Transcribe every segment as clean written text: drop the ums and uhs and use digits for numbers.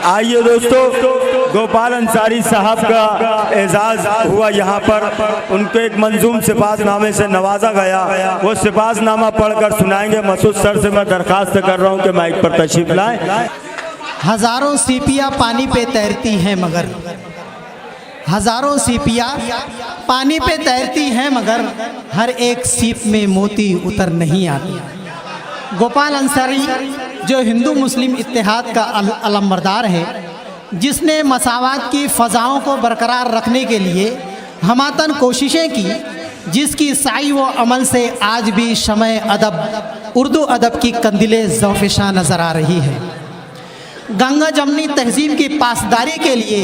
आइए दोस्तों, गोपाल अंसारी साहब का एजाज़ हुआ यहाँ पर। उनको एक मंजूम सिपाहनामे से नवाजा गया। वो सिपाहनामा पढ़कर सुनाएंगे। मसूद सर से मैं दरखास्त कर रहा हूँ कि माइक पर तशरीफ लाएं। हजारों सीपियाँ पानी पे तैरती हैं मगर, हजारों सीपियाँ पानी पे तैरती हैं मगर हर एक सीप में मोती उतर नहीं आती। गोपाल अंसारी जो हिंदू मुस्लिम इत्तेहाद का अलमबरदार है, जिसने मसावात की फ़ज़ाओं को बरकरार रखने के लिए हमातन कोशिशें की, जिसकी साई व अमल से आज भी शमए अदब उर्दू अदब की कंदिले ज़ौफ़िशा नज़र आ रही है। गंगा जमनी तहज़ीब की पासदारी के लिए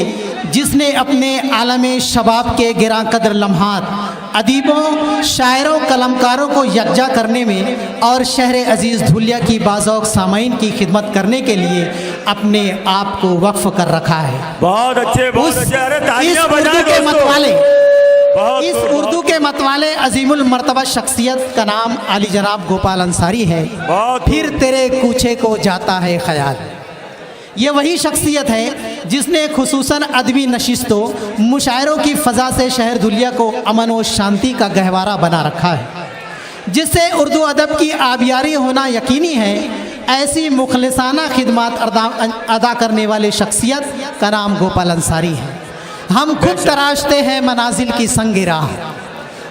जिसने अपने आलम शबाब के गिरा कदर लम्हात अदीबों, शायरों, कलमकारों को यकजा करने में और शहर अजीज़ धुलिया की बाज़ौक़ सामाइन की खिदमत करने के लिए अपने आप को वक्फ़ कर रखा है। बहुत अच्छे, बहुत अच्छे। अरे तालियां बजाएं इस उर्दू के मतवाले अजीमुल मर्तबा शख्सियत का नाम आली जनाब गोपाल अंसारी है। फिर तेरे कूचे को जाता है ख्याल। ये वही शख्सियत है जिसने खुसूसन अदबी नशिस्तों, मुशायरों की फ़ज़ा से शहर धुलिया को अमन व शांति का गहवारा बना रखा है, जिससे उर्दू अदब की आबियारी होना यकीनी है। ऐसी मुखलिसाना खिदमत अदा करने वाले शख्सियत का नाम गोपाल अंसारी है। हम खुद तराशते हैं मनाजिल की संग राह,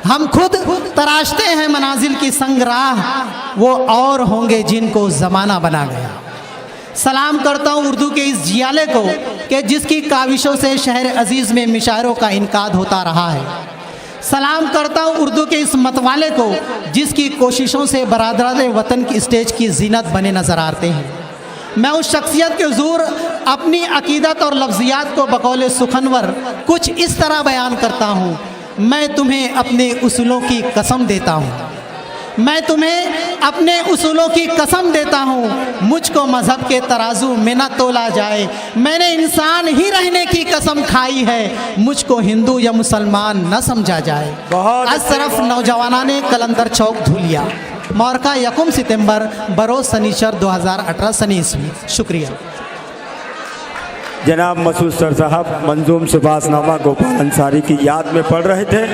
हम खुद तराशते हैं मनाजिल की संग राह, वो और होंगे जिनको ज़माना बना गया। सलाम करता हूँ उर्दू के इस जियाले को कि जिसकी काविशों से शहर अजीज़ में मिशायरों का इनकाद होता रहा है। सलाम करता हूँ उर्दू के इस मतवाले को जिसकी कोशिशों से बरादरान वतन की स्टेज की जीनत बने नज़र आते हैं। मैं उस शख्सियत के हुज़ूर अपनी अकीदत और लफ्ज़ियात को बकौल सुखनवर कुछ इस तरह बयान करता हूँ। मैं तुम्हें अपने उसूलों की कसम देता हूँ, मैं तुम्हें अपने उसूलों की कसम देता हूँ। मुझको मज़हब के तराजू में न तोला जाए, मैंने इंसान ही रहने की कसम खाई है। मुझको हिंदू या मुसलमान न समझा जाए। अशरफ नौजवानाने कलंदर चौक धुलिया, मोरका 1 सितंबर बरोज़ शनिचर 2018 सनी ईस्वी। शुक्रिया। जनाब मसूद सर साहब मंजूम सिपाहनामा गोपाल अंसारी की याद में पढ़ रहे थे।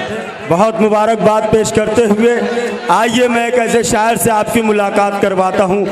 बहुत मुबारकबाद पेश करते हुए आइए मैं एक ऐसे शायर से आपकी मुलाकात करवाता हूँ